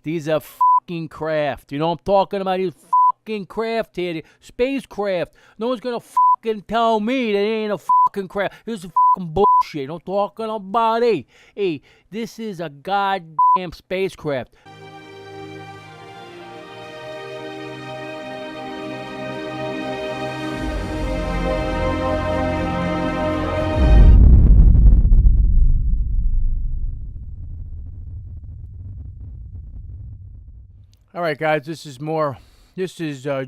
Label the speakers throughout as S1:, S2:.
S1: These are fucking craft. You know what I'm talking about? These fucking craft here. Spacecraft. No one's gonna fucking tell me that it ain't a fucking craft. This is fucking bullshit. You know what I'm talking about? Hey, this is a goddamn spacecraft. All right, guys, this is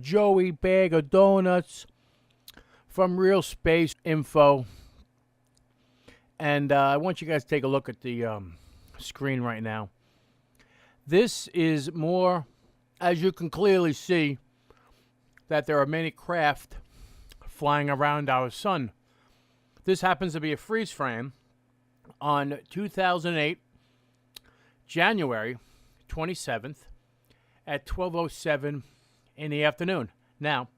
S1: Joey Bag of Donuts from Real Space Info. And I want you guys to take a look at the screen right now. This is more, as you can clearly see, that there are many craft flying around our sun. This happens to be a freeze frame on 2008, January 27th. At 12:07 in the afternoon. Now,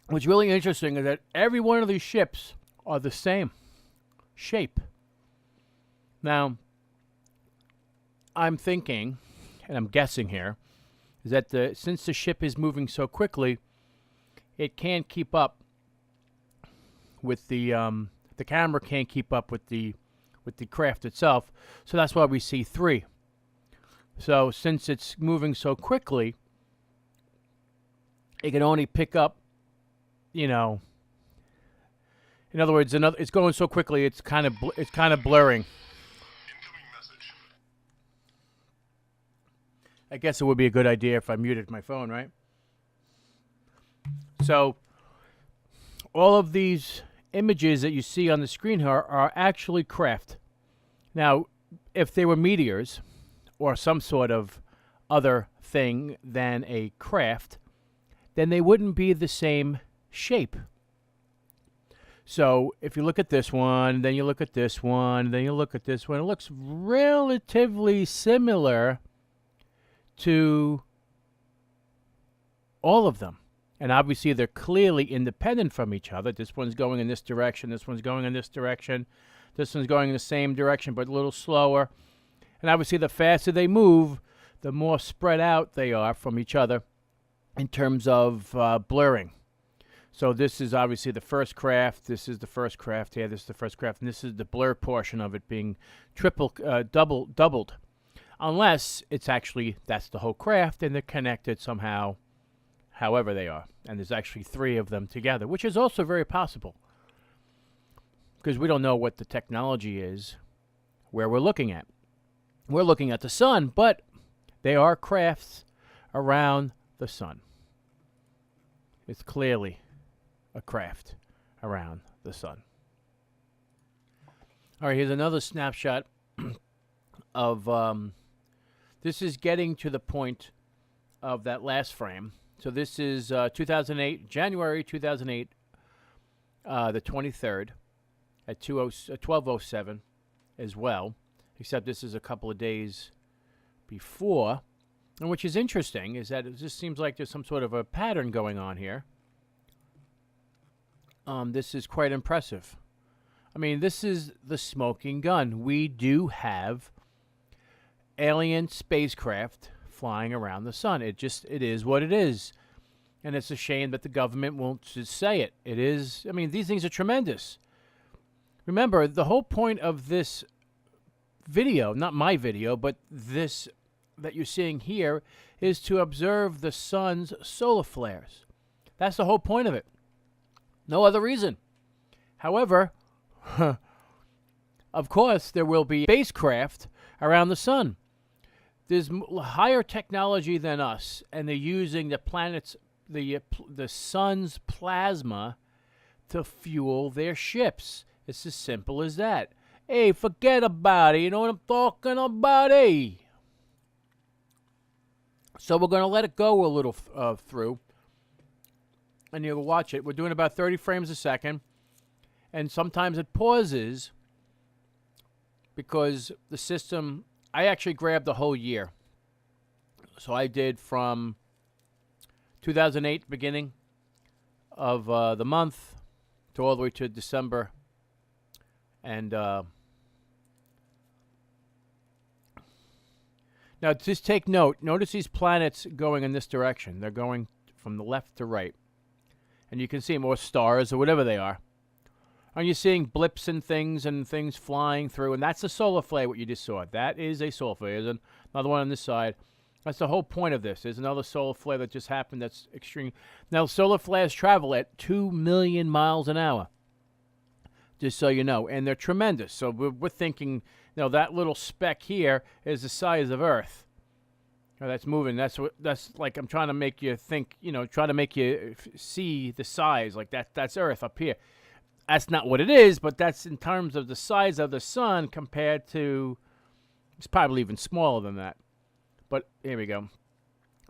S1: what's really interesting is that every one of these ships are the same shape. Now, I'm thinking, and I'm guessing here, is that since the ship is moving so quickly, it can't keep up with the camera can't keep up with the craft itself. So that's why we see three. So since it's moving so quickly, it can only pick up, in other words, it's going so quickly it's kind of blurring. I guess it would be a good idea if I muted my phone, right? So all of these images that you see on the screen here are actually craft. Now, if they were meteors or some sort of other thing than a craft, then they wouldn't be the same shape. So if you look at this one, then you look at this one, then you look at this one, it looks relatively similar to all of them. And obviously they're clearly independent from each other. This one's going in this direction, this one's going in this direction, this one's going in the same direction but a little slower. And obviously, the faster they move, the more spread out they are from each other in terms of blurring. So this is obviously the first craft. This is the first craft here. This is the first craft. And this is the blurred portion of it being doubled. Unless it's actually, that's the whole craft, and they're connected somehow, however they are. And there's actually three of them together, which is also very possible. Because we don't know what the technology is where we're looking at. We're looking at the sun, but they are crafts around the sun. It's clearly a craft around the sun. All right, here's another snapshot of, this is getting to the point of that last frame. So this is 2008, January 2008, the 23rd at 12:07 as well. Except this is a couple of days before. And which is interesting is that it just seems like there's some sort of a pattern going on here. This is quite impressive. I mean, this is the smoking gun. We do have alien spacecraft flying around the sun. It is what it is. And it's a shame that the government won't just say it. It is, I mean, these things are tremendous. Remember, the whole point of this video, not my video, but this that you're seeing here, is to observe the sun's solar flares. That's the whole point of it. No other reason. However, of course, there will be spacecraft around the sun. There's higher technology than us, and they're using the sun's plasma to fuel their ships. It's as simple as that. Hey, forget about it. You know what I'm talking about? Hey. So we're going to let it go a little through. And you'll watch it. We're doing about 30 frames a second. And sometimes it pauses because the system, I actually grabbed the whole year. So I did from 2008, beginning of the month, to all the way to December. And Now, just take note. Notice these planets going in this direction. They're going from the left to right. And you can see more stars or whatever they are. And you're seeing blips and things flying through. And that's a solar flare, what you just saw. That is a solar flare. There's another one on this side. That's the whole point of this. There's another solar flare that just happened that's extreme. Now, solar flares travel at 2 million miles an hour. Just so you know. And they're tremendous. So we're thinking, that little speck here is the size of Earth. That's moving. That's like I'm trying to make you think, try to make you see the size. Like that's Earth up here. That's not what it is, but that's in terms of the size of the sun compared to, it's probably even smaller than that. But here we go.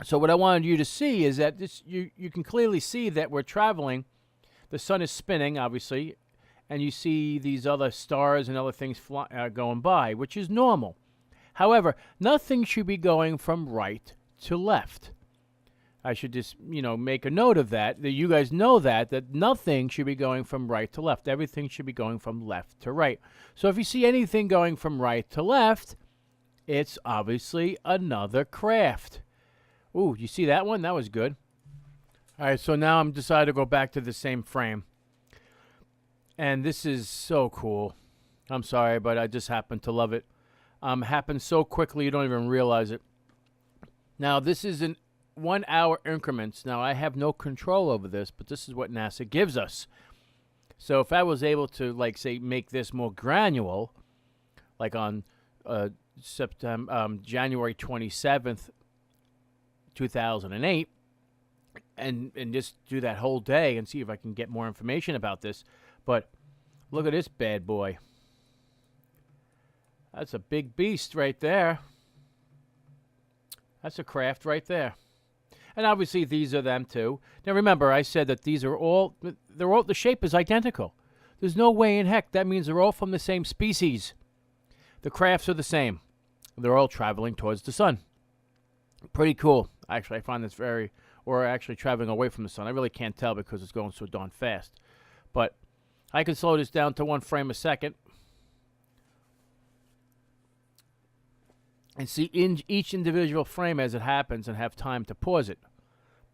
S1: So what I wanted you to see is that you can clearly see that we're traveling. The sun is spinning, obviously, and you see these other stars and other things going by, which is normal. However, nothing should be going from right to left. I should just, make a note of that you guys know that nothing should be going from right to left. Everything should be going from left to right. So if you see anything going from right to left, it's obviously another craft. Ooh, you see that one? That was good. All right, so now I'm decided to go back to the same frame. And this is so cool. I'm sorry, but I just happen to love it. Happens so quickly you don't even realize it. Now, this is in 1 hour increments. Now, I have no control over this, but this is what NASA gives us. So if I was able to, like, say, make this more granular, like on January 27th, 2008, and just do that whole day and see if I can get more information about this. But look at this bad boy. That's a big beast right there. That's a craft right there. And obviously these are them too. Now remember, I said that these are all, the shape is identical. There's no way in heck that means they're all from the same species. The crafts are the same. They're all traveling towards the sun. Pretty cool. Actually, I find this or actually traveling away from the sun. I really can't tell because it's going so darn fast. But I can slow this down to 1 frame a second. And see in each individual frame as it happens and have time to pause it.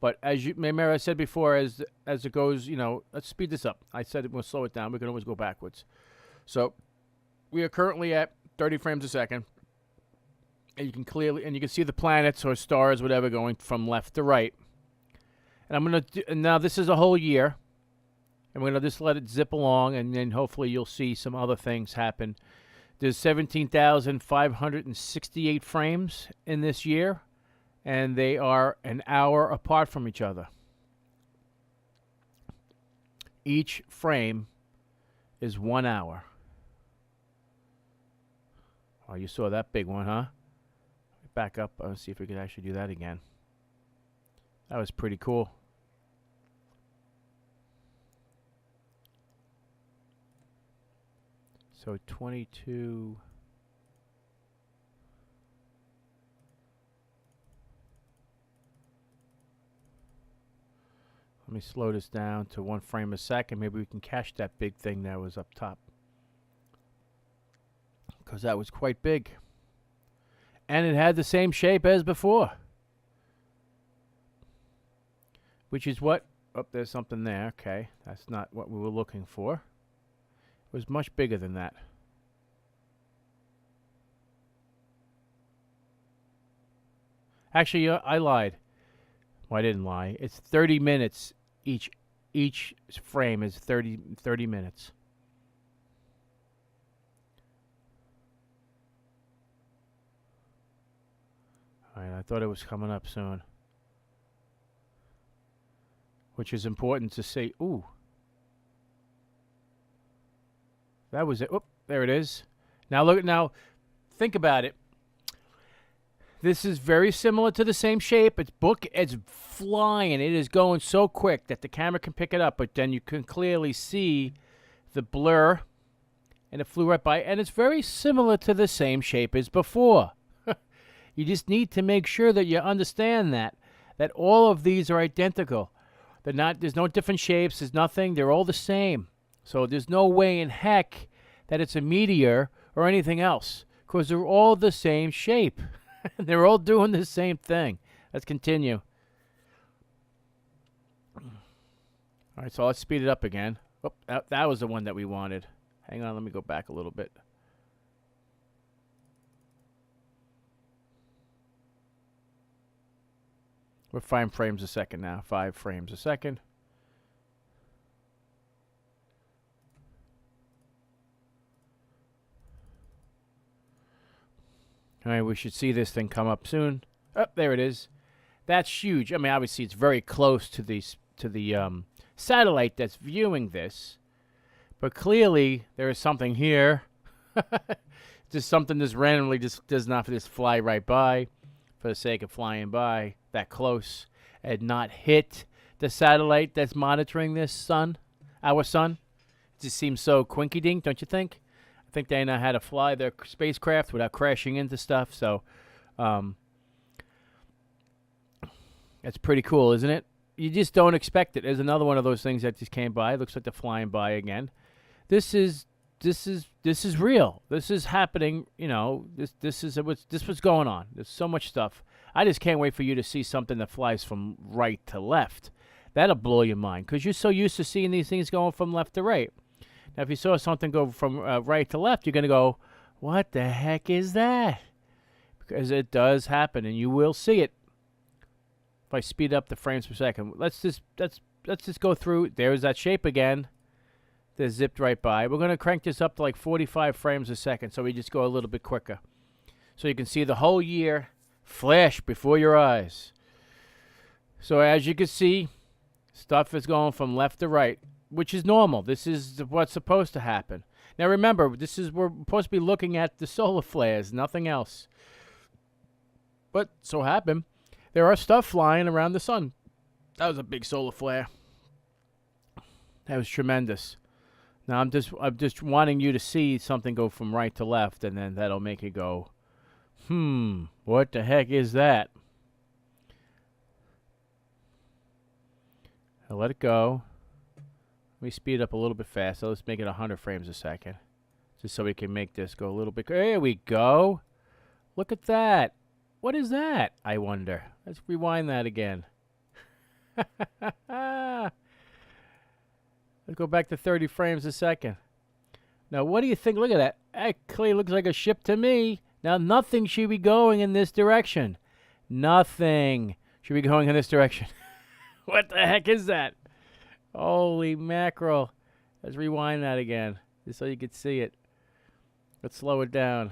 S1: But as you remember, I said before, as it goes, let's speed this up. I said we'll slow it down. We can always go backwards. So we are currently at 30 frames a second. And you can see the planets or stars, whatever, going from left to right. And I'm going to, now this is a whole year. And we're going to just let it zip along, and then hopefully you'll see some other things happen. There's 17,568 frames in this year, and they are an hour apart from each other. Each frame is 1 hour. Oh, you saw that big one, huh? Back up. Let's see if we can actually do that again. That was pretty cool. So 22. Let me slow this down to 1 frame a second. Maybe we can catch that big thing that was up top. Because that was quite big. And it had the same shape as before. Which is what... Oh, there's something there. Okay. That's not what we were looking for. It was much bigger than that. Actually, I lied. Well, I didn't lie. It's 30 minutes each. Each frame is 30 minutes. All right, I thought it was coming up soon. Which is important to say. Ooh. That was it. Oop, there it is. Now look. Now, think about it. This is very similar to the same shape. It's flying. It is going so quick that the camera can pick it up, but then you can clearly see the blur, and it flew right by. And it's very similar to the same shape as before. You just need to make sure that you understand that all of these are identical. They're not. There's no different shapes. There's nothing. They're all the same. So there's no way in heck that it's a meteor or anything else, because they're all the same shape. They're all doing the same thing. Let's continue. All right, so let's speed it up again. Oh, that was the one that we wanted. Hang on, let me go back a little bit. We're 5 frames a second now. 5 frames a second. All right, we should see this thing come up soon. Oh, there it is. That's huge. I mean, obviously, it's very close to the satellite that's viewing this. But clearly, there is something here. Just something just randomly just does not just fly right by for the sake of flying by that close and not hit the satellite that's monitoring this sun, our sun. It just seems so quinky-dink, don't you think? I think they know how to fly their spacecraft without crashing into stuff, so that's pretty cool, isn't it? You just don't expect it. There's another one of those things that just came by. It looks like they're flying by again. This is real. This is happening. You know, this is what's going on. There's so much stuff. I just can't wait for you to see something that flies from right to left. That'll blow your mind because you're so used to seeing these things going from left to right. Now, if you saw something go from right to left, you're gonna go, "What the heck is that?" Because it does happen, and you will see it. If I speed up the frames per second, let's just go through. There's that shape again. They're zipped right by. We're going to crank this up to like 45 frames a second, so we just go a little bit quicker. So you can see the whole year flash before your eyes. So as you can see, stuff is going from left to right, which is normal. This is what's supposed to happen. Now remember, we're supposed to be looking at the solar flares, nothing else. But so happen, there are stuff flying around the sun. That was a big solar flare. That was tremendous. Now I'm just wanting you to see something go from right to left, and then that'll make you go, what the heck is that? I'll let it go. Let me speed up a little bit faster. Let's make it 100 frames a second, just so we can make this go a little bit. There we go. Look at that. What is that, I wonder? Let's rewind that again. Let's go back to 30 frames a second. Now, what do you think? Look at that. That clearly looks like a ship to me. Now, nothing should be going in this direction. Nothing should be going in this direction. What the heck is that? Holy mackerel. Let's rewind that again, just so you can see it. Let's slow it down.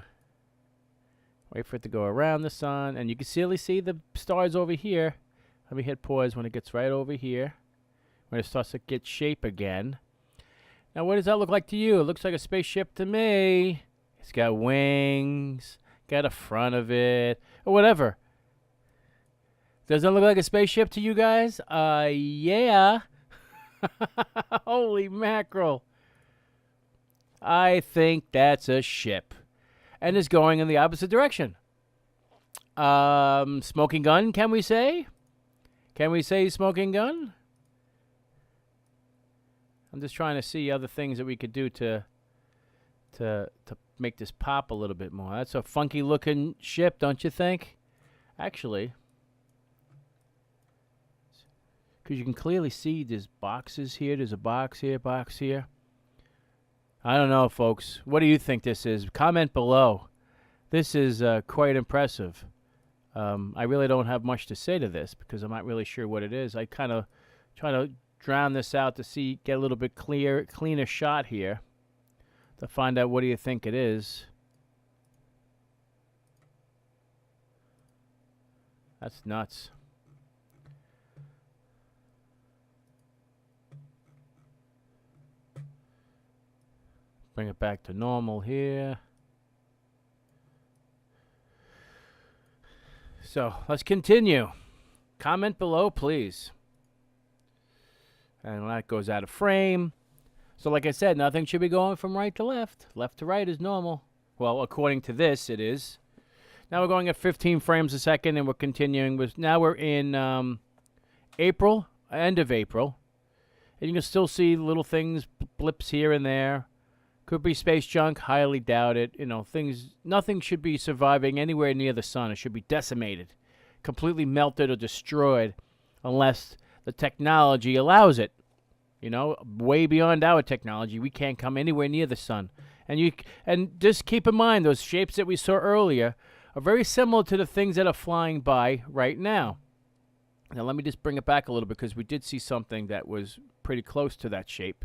S1: Wait for it to go around the sun, and you can clearly see the stars over here. Let me hit pause when it gets right over here, when it starts to get shape again. Now, what does that look like to you? It looks like a spaceship to me. It's got wings, got a front of it, or whatever. Does it look like a spaceship to you guys? Yeah. Holy mackerel. I think that's a ship. And it's going in the opposite direction. Smoking gun, can we say? Can we say smoking gun? I'm just trying to see other things that we could do to make this pop a little bit more. That's a funky looking ship, don't you think? Actually, because you can clearly see there's boxes here. There's a box here, box here. I don't know, folks. What do you think this is? Comment below. This is quite impressive. I really don't have much to say to this because I'm not really sure what it is. I kind of try to drown this out to get a little bit cleaner shot here to find out what do you think it is. That's nuts. Bring it back to normal here. So let's continue. Comment below, please. And that goes out of frame. So like I said, nothing should be going from right to left. Left to right is normal. Well, according to this, it is. Now we're going at 15 frames a second, and we're continuing with. Now we're in April, end of April. And you can still see little things, blips here and there. Could be space junk. Highly doubt it. Nothing should be surviving anywhere near the sun. It should be decimated, completely melted or destroyed, unless the technology allows it. Way beyond our technology, we can't come anywhere near the sun. And just keep in mind, those shapes that we saw earlier are very similar to the things that are flying by right now. Now, let me just bring it back a little bit, because we did see something that was pretty close to that shape.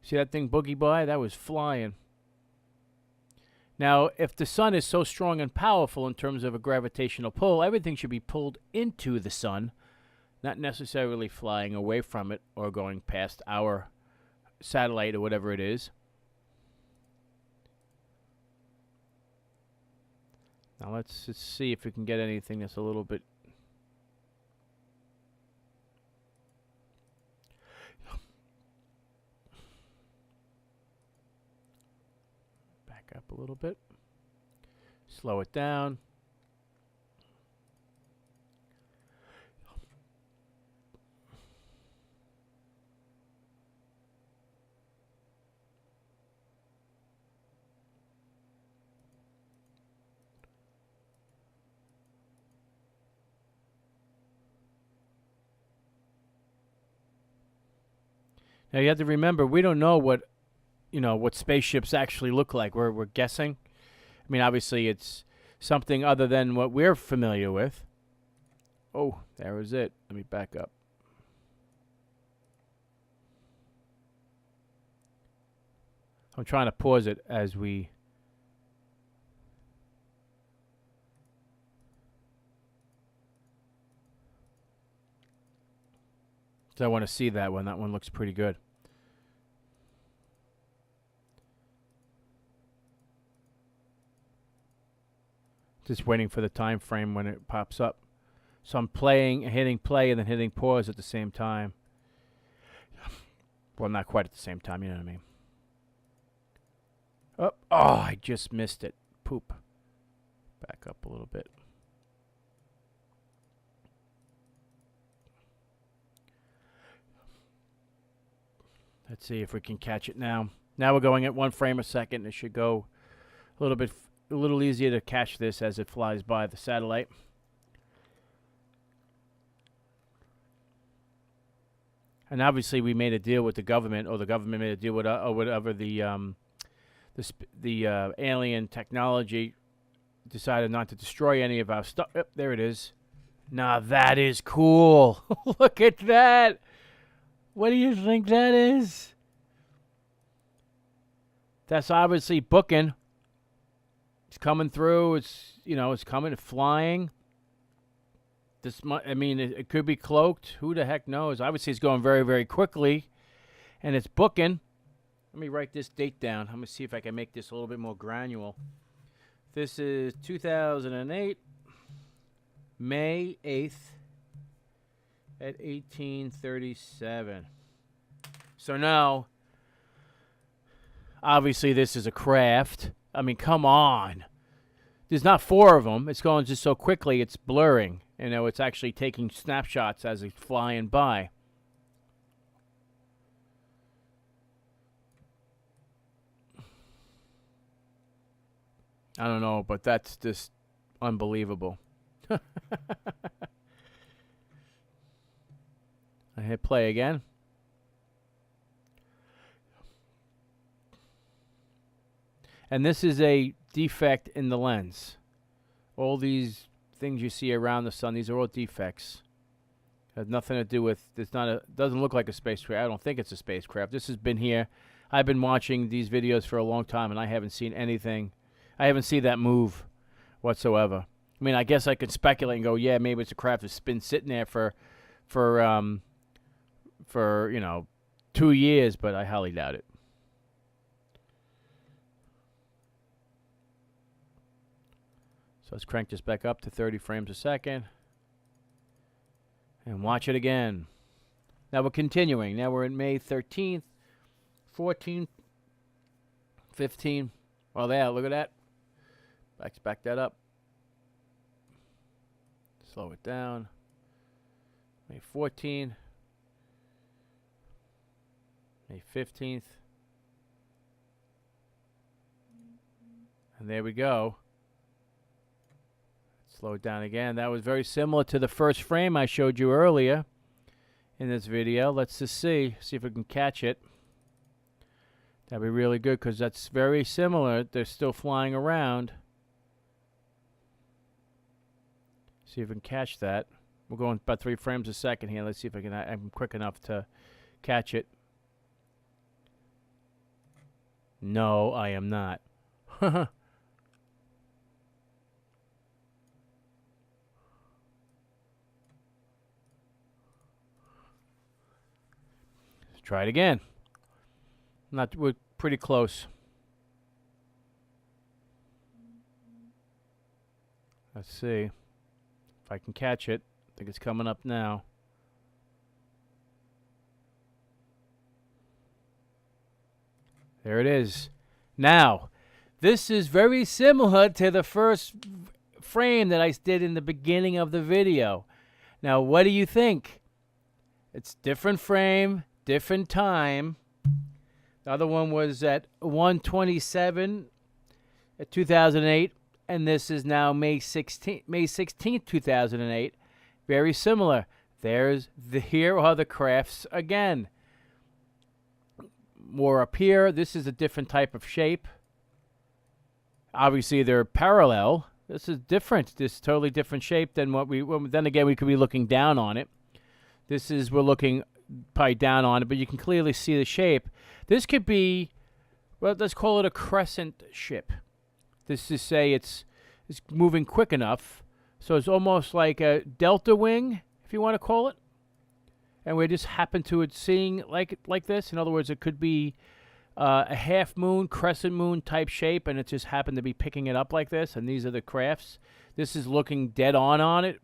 S1: See that thing boogie by? That was flying. Now, if the sun is so strong and powerful in terms of a gravitational pull, everything should be pulled into the sun, not necessarily flying away from it or going past our satellite or whatever it is. Now, let's just see if we can get anything that's a little bit... up a little bit. Slow it down. Now you have to remember, we don't know what spaceships actually look like. We're guessing. I mean, obviously, it's something other than what we're familiar with. Oh, there was it. Let me back up. I'm trying to pause it as we... So I want to see that one. That one looks pretty good. Just waiting for the time frame when it pops up. So I'm hitting play, and then hitting pause at the same time. Well, not quite at the same time, you know what I mean. Oh, I just missed it. Poop. Back up a little bit. Let's see if we can catch it now. Now we're going at 1 frame a second. It should go a little easier to catch this as it flies by the satellite. And obviously, we made a deal with the government, or the government made a deal with or whatever the alien technology decided not to destroy any of our stuff. Oh, there it is. Now that is cool. Look at that. What do you think that is? That's obviously booking. It's coming through. It's coming, flying. It could be cloaked. Who the heck knows? Obviously, it's going very, very quickly, and it's booking. Let me write this date down. I'm going to see if I can make this a little bit more granular. This is 2008, May 8th at 1837. So now, obviously, this is a craft. I mean, come on. There's not 4 of them. It's going just so quickly, it's blurring. It's actually taking snapshots as it's flying by. I don't know, but that's just unbelievable. I hit play again. And this is a defect in the lens. All these things you see around the sun, these are all defects. Has nothing to do with, doesn't look like a spacecraft. I don't think it's a spacecraft. This has been here. I've been watching these videos for a long time, and I haven't seen anything. I haven't seen that move whatsoever. I mean, I guess I could speculate and go, yeah, maybe it's a craft that's been sitting there for 2 years, but I highly doubt it. So let's crank this back up to 30 frames a second. And watch it again. Now we're continuing. Now we're in May 13th, 14th, 15th. Well, there, look at that. Let's back that up. Slow it down. May 14th. May 15th. And there we go. Slow it down again. That was very similar to the first frame I showed you earlier in this video. Let's just see if we can catch it. That'd be really good because that's very similar. They're still flying around. See if we can catch that. We're going about 3 frames a second here. Let's see if I'm quick enough to catch it. No, I am not. Let's try it again. We're pretty close. Let's see if I can catch it. I think it's coming up now. There it is. Now, this is very similar to the first frame that I did in the beginning of the video. Now, what do you think? It's different frame, different time. The other one was at 1/27 at 2008, and this is now May 16th, 2008. Very similar. Here are the crafts again. More up here. This is a different type of shape. Obviously, they're parallel. This is different. This is totally different shape than what then again, we could be looking down on it. We're looking probably down on it, but you can clearly see the shape. This could be, well, let's call it a crescent ship. This is say it's moving quick enough, so it's almost like a delta wing, if you want to call it. And we just happen to it seeing like this. In other words, it could be a half moon, crescent moon type shape, and it just happened to be picking it up like this. And these are the crafts. This is looking dead on it.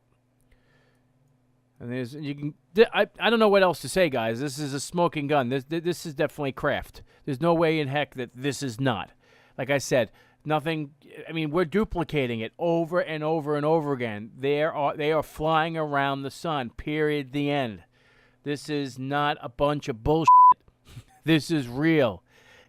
S1: And I don't know what else to say, guys. This is a smoking gun. This is definitely craft. There's no way in heck that this is not. Like I said, nothing. I mean, we're duplicating it over and over and over again. They are flying around the sun. Period. The end. This is not a bunch of bullshit. This is real.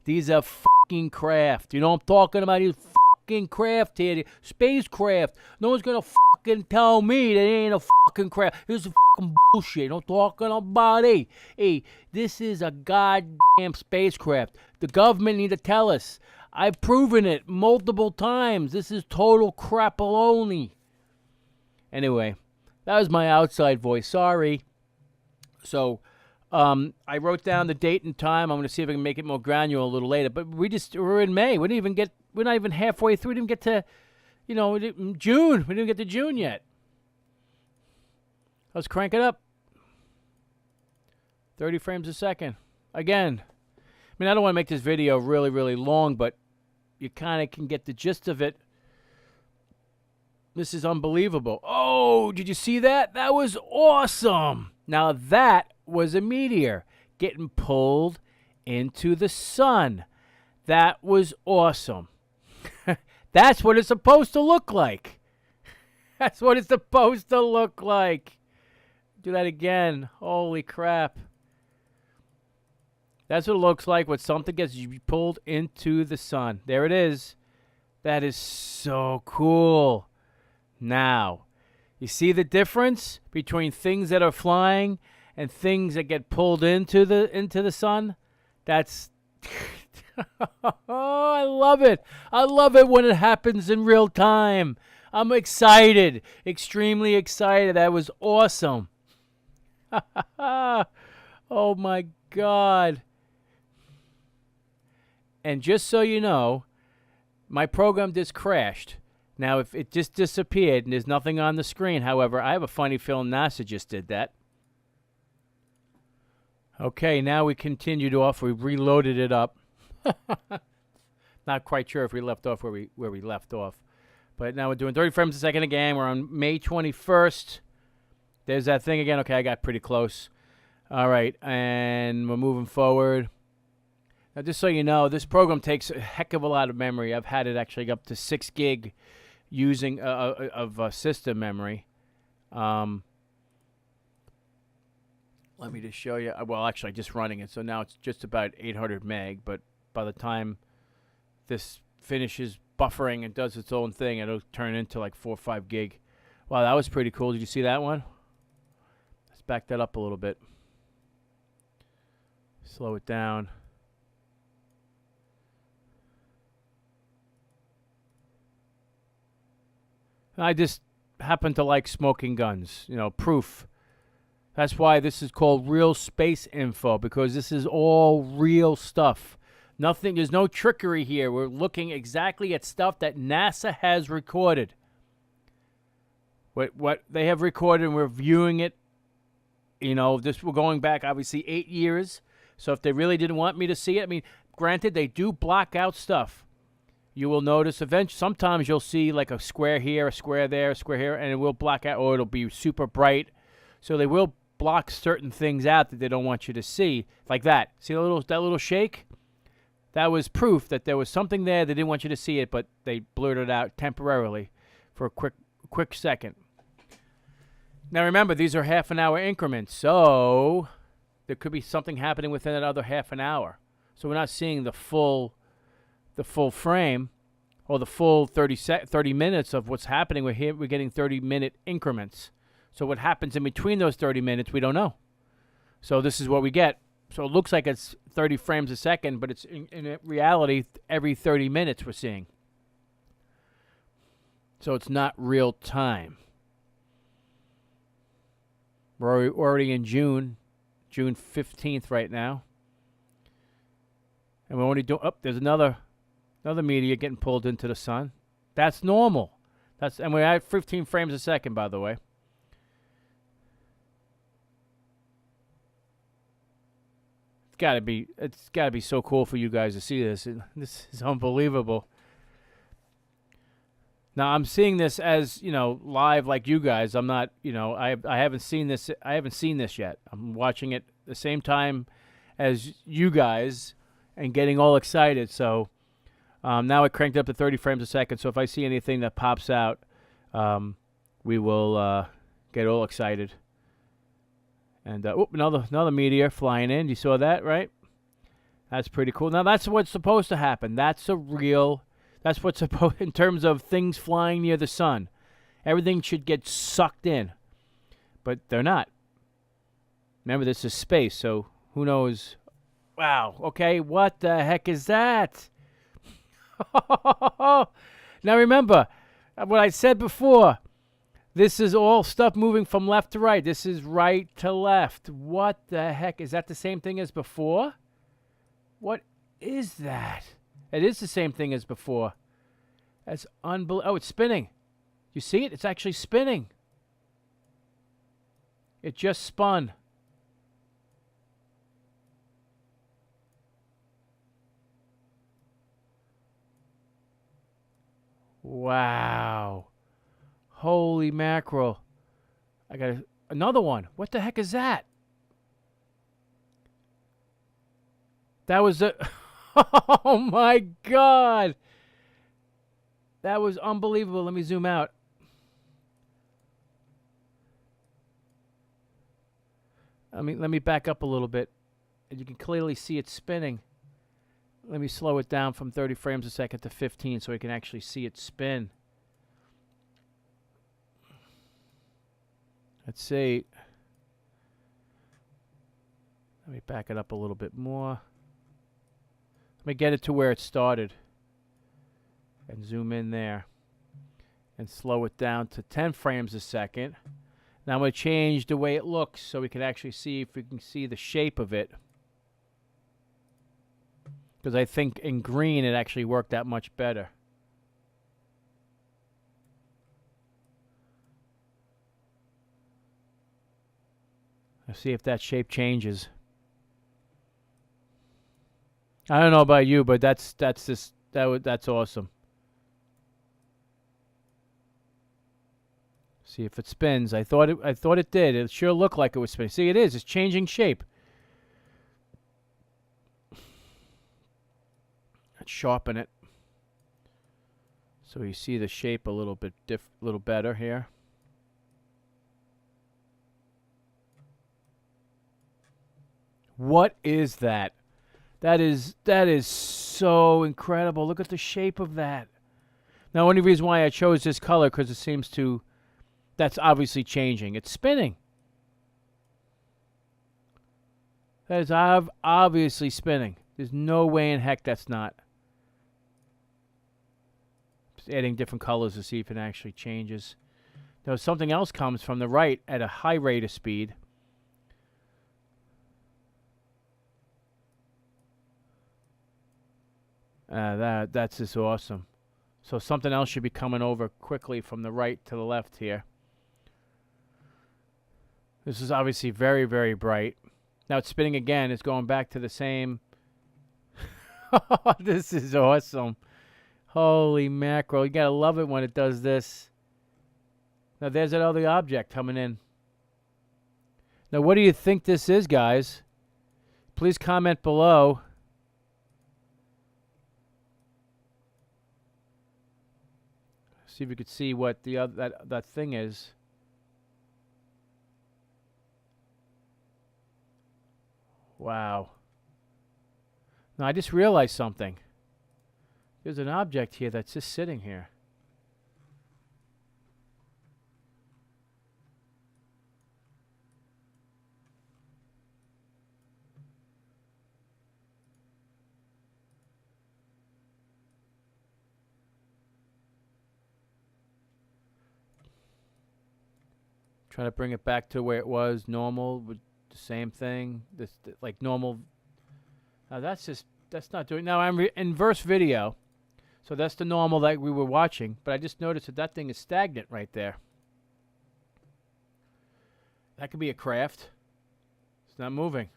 S1: These are fucking craft. You know what I'm talking about? These fucking craft here. Spacecraft. No one's going to fucking tell me that it ain't a fucking craft. This is fucking bullshit. You know what I'm talking about? Hey, this is a goddamn spacecraft. The government need to tell us. I've proven it multiple times. This is total crapaloni. Anyway, that was my outside voice. Sorry. So, I wrote down the date and time. I'm going to see if I can make it more granular a little later. But we're in May. We're not even halfway through. We didn't get to, June. We didn't get to June yet. Let's crank it up. 30 frames a second. Again. I mean, I don't want to make this video really, really long, but you kind of can get the gist of it. This is unbelievable. Oh, did you see that? That was awesome. Now that was a meteor getting pulled into the sun. That was awesome. That's what it's supposed to look like. That's what it's supposed to look like. Do that again. Holy crap. That's what it looks like when something gets pulled into the sun. There it is. That is so cool. Now, you see the difference between things that are flying and things that get pulled into the sun? That's oh, I love it. I love it when it happens in real time. I'm excited. Extremely excited. That was awesome. Oh my God. And just so you know, my program just crashed. Now, if it just disappeared and there's nothing on the screen, however, I have a funny feeling NASA just did that. Okay, now we continued off. We reloaded it up. Not quite sure if we left off where we left off. But now we're doing 30 frames a second again. We're on May 21st. There's that thing again. Okay, I got pretty close. All right, and we're moving forward. Now, just so you know, this program takes a heck of a lot of memory. I've had it actually up to 6 gig using of system memory. Let me just show you. Well, actually, just running it. So now it's just about 800 meg. But by the time this finishes buffering and does its own thing. It'll turn into like 4 or 5 gig. Wow, that was pretty cool. Did you see that one? Let's back that up a little bit. Slow it down. I just happen to like smoking guns. You know, proof. That's why this is called real space info, because this is all real stuff. Nothing, there's no trickery here. We're looking exactly at stuff that NASA has recorded. What they have recorded, and we're viewing it. You know, we're going back, obviously, 8 years. So if they really didn't want me to see it, I mean, granted, they do block out stuff. You will notice eventually, sometimes you'll see like a square here, a square there, a square here, and it will block out, or it'll be super bright. So they will block certain things out that they don't want you to see, like that. See that little shake? That was proof that there was something there. They didn't want you to see it, but they blurred it out temporarily for a quick second. Now remember, these are half-an-hour increments, so there could be something happening within another half an hour. So we're not seeing the full frame or the full 30 minutes of what's happening. We're getting 30-minute increments. So what happens in between those 30 minutes, we don't know. So this is what we get. So it looks like it's 30 frames a second, but it's in reality every 30 minutes we're seeing. So it's not real time. We're already in June 15th right now. And we're only doing, there's another meteor getting pulled into the sun. That's normal. And we're at 15 frames a second, by the way. It's gotta be so cool for you guys to see this. This is unbelievable. Now I'm seeing this as, live like you guys. I'm not, I haven't seen this. I haven't seen this yet. I'm watching it the same time as you guys and getting all excited. So now it cranked up to 30 frames a second. So if I see anything that pops out, we will get all excited. And another meteor flying in. You saw that, right? That's pretty cool. Now that's what's supposed to happen. That's what's supposed in terms of things flying near the sun. Everything should get sucked in, but they're not. Remember, this is space, so who knows? Wow. Okay, what the heck is that? Now remember what I said before. This is all stuff moving from left to right. This is right to left. What the heck? Is that the same thing as before? What is that? It is the same thing as before. That's unbelievable. Oh, it's spinning. You see it? It's actually spinning. It just spun. Wow. Holy mackerel. I got another one. What the heck is that? That was a... Oh, my God. That was unbelievable. Let me zoom out. Let me back up a little bit. You can clearly see it spinning. Let me slow it down from 30 frames a second to 15 so we can actually see it spin. Let's see. Let me back it up a little bit more. Let me get it to where it started. And zoom in there. And slow it down to 10 frames a second. Now I'm going to change the way it looks so we can actually see if we can see the shape of it. Because I think in green it actually worked out much better. Let's see if that shape changes. I don't know about you, but that's awesome. See if it spins. I thought it did. It sure looked like it was spinning. See, it is. It's changing shape. Let's sharpen it so you see the shape a little bit little better here. What is that? That is so incredible. Look at the shape of that. Now, only reason why I chose this color because it seems to, that's obviously changing. It's spinning. That is obviously spinning. There's no way in heck that's not. Just adding different colors to see if it actually changes. Now, something else comes from the right at a high rate of speed. That's just awesome. So something else should be coming over quickly from the right to the left here. This is obviously very, very bright. Now it's spinning again. It's going back to the same. This is awesome. Holy mackerel. You gotta love it when it does this. Now there's that other object coming in. Now what do you think this is, guys? Please comment below. See if you could see what the other that thing is. Wow. Now I just realized something. There's an object here that's just sitting here. Trying to bring it back to where it was normal with the same thing. This like normal. Now that's not doing. Now I'm inverse video, so that's the normal that we were watching. But I just noticed that that thing is stagnant right there. That could be a craft. It's not moving.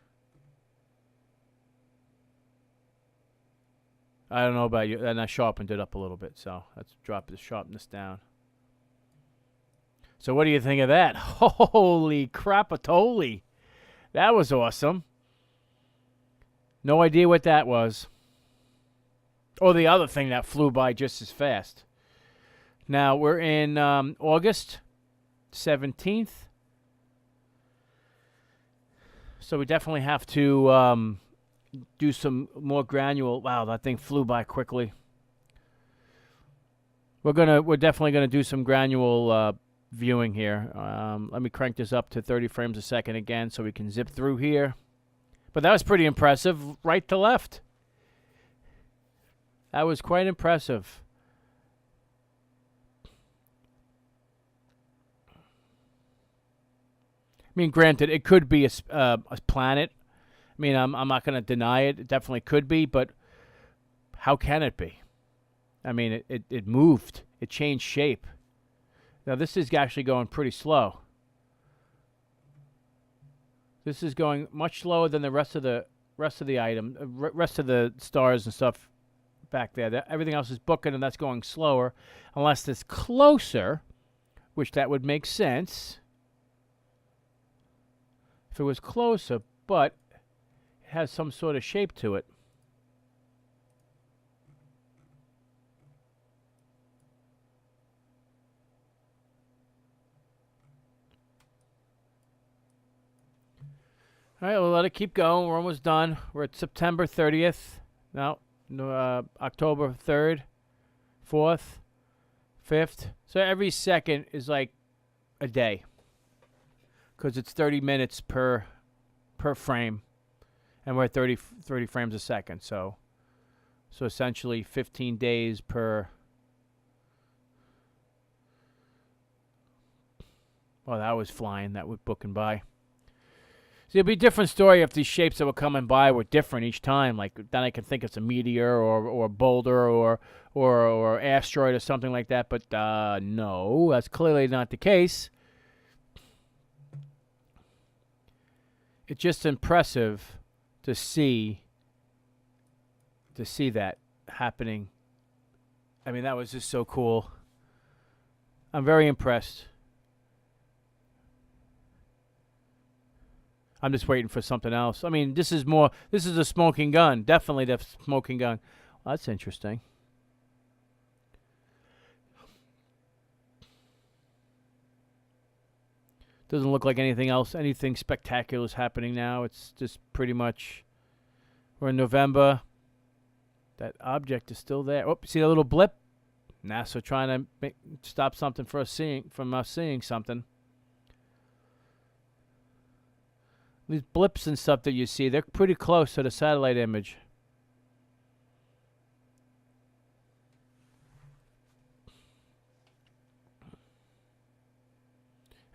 S1: I don't know about you, and I sharpened it up a little bit, so let's drop the sharpness down. So what do you think of that? Holy crapatoli. That was awesome. No idea what that was. Or the other thing that flew by just as fast. Now, we're in August 17th. So we definitely have to do some more granular. Wow, that thing flew by quickly. We're definitely gonna do some granular viewing here. Let me crank this up to 30 frames a second again so we can zip through here. But that was pretty impressive, right to left. That was quite impressive. I mean, granted, it could be a planet. I mean, I'm not going to deny it. It definitely could be, but how can it be? I mean, it moved. It changed shape. Now this is actually going pretty slow. This is going much slower than the rest of the item, rest of the stars and stuff back there. Everything else is booking, and that's going slower, unless it's closer, which that would make sense if it was closer, but it has some sort of shape to it. All right, we'll let it keep going. We're almost done. We're at September 30th. No, October 3rd, 4th, 5th. So every second is like a day because it's 30 minutes per frame, and we're at 30 frames a second. So essentially 15 days per. Well, that was flying. That was booking by. See, it'd be a different story if these shapes that were coming by were different each time. Like then I can think it's a meteor or a boulder or asteroid or something like that. But no, that's clearly not the case. It's just impressive to see that happening. I mean, that was just so cool. I'm very impressed. I'm just waiting for something else. I mean, this is a smoking gun. Definitely the smoking gun. Well, that's interesting. Doesn't look like anything spectacular is happening now. It's just pretty much, we're in November. That object is still there. Oh, see that little blip? NASA trying to stop something from us seeing something. These blips and stuff that you see, they're pretty close to the satellite image.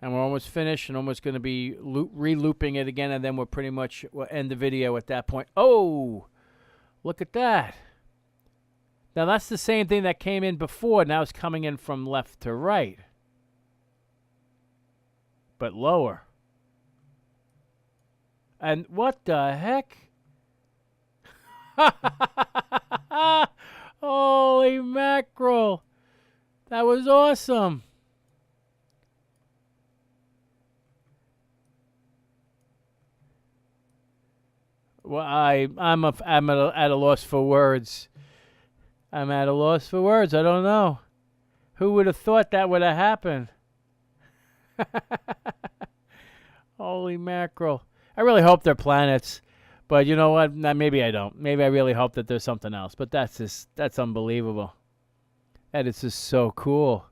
S1: And we're almost finished and almost going to be re-looping it again, and then we'll end the video at that point. Oh, look at that. Now, that's the same thing that came in before. Now it's coming in from left to right, but lower. And what the heck? Holy mackerel. That was awesome. Well, I'm at a loss for words. I'm at a loss for words. I don't know. Who would have thought that would have happened? Holy mackerel. I really hope they're planets. But you know what? Maybe I don't. Maybe I really hope that there's something else. But that's unbelievable. That is just so cool.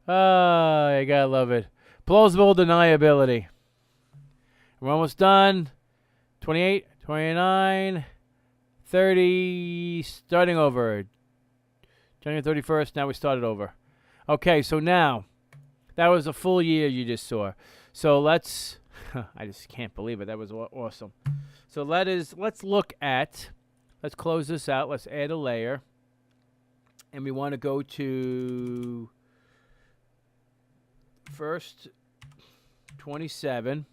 S1: Oh, you gotta love it. Plausible deniability. We're almost done. 28, 29, 30, starting over. January 31st, now we started over. Okay, so now, that was a full year you just saw. So let's, I just can't believe it. That was awesome. So let's close this out. Let's add a layer. And we want to go to first 27.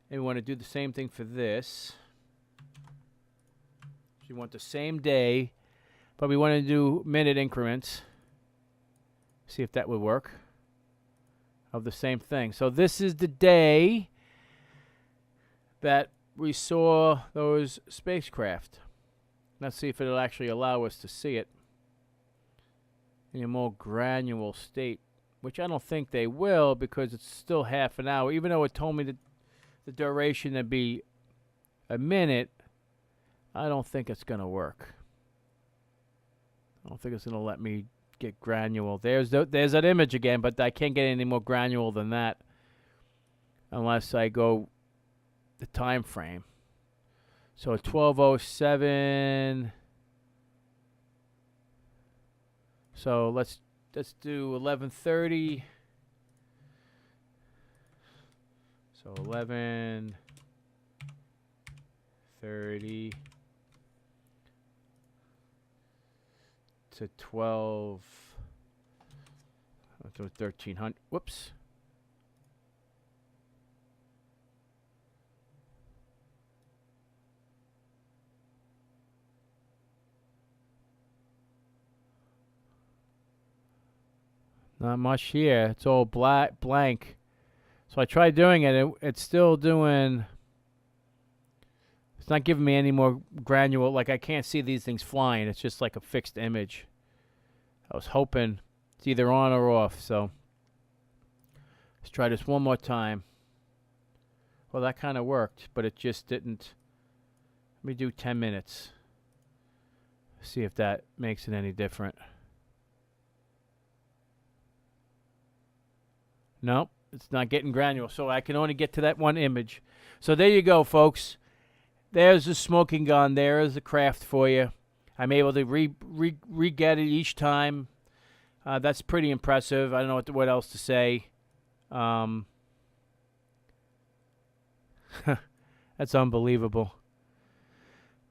S1: And we want to do the same thing for this. So we want the same day, but we want to do minute increments. See if that would work. Of the same thing. So this is the day that we saw those spacecraft. Let's see if it'll actually allow us to see it in a more granular state, which I don't think they will because it's still half an hour. Even though it told me that the duration to be a minute, I don't think it's going to work. I don't think it's going to let me get granular. There's that image again, but I can't get any more granular than that unless I go the time frame. So 12:07. So let's do 11:30. So 11:30 to 12 to 1300. Whoops. Not much here. It's all blank. So I tried doing it. It's still doing. It's not giving me any more granular. Like I can't see these things flying. It's just like a fixed image. I was hoping it's either on or off. So let's try this one more time. Well, that kind of worked, but it just didn't. Let me do 10 minutes. See if that makes it any different. Nope, it's not getting granular, so I can only get to that one image. So there you go, folks. There's the smoking gun. There's the craft for you. I'm able to re-get it each time. That's pretty impressive. I don't know what else to say. That's unbelievable.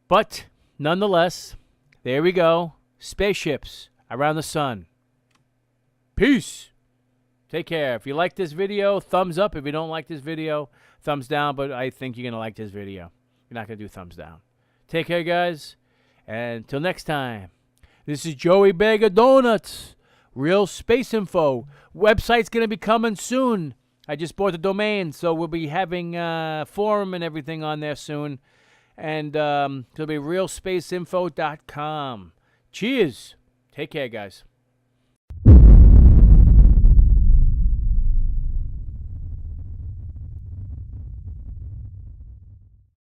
S1: But nonetheless, there we go. Spaceships around the sun. Peace. Take care. If you like this video, thumbs up. If you don't like this video, thumbs down. But I think you're going to like this video. You're not going to do thumbs down. Take care, guys. And until next time, this is Joey Bag of Donuts. Real Space Info. Website's going to be coming soon. I just bought the domain, so we'll be having forum and everything on there soon. And it'll be realspaceinfo.com. Cheers. Take care, guys.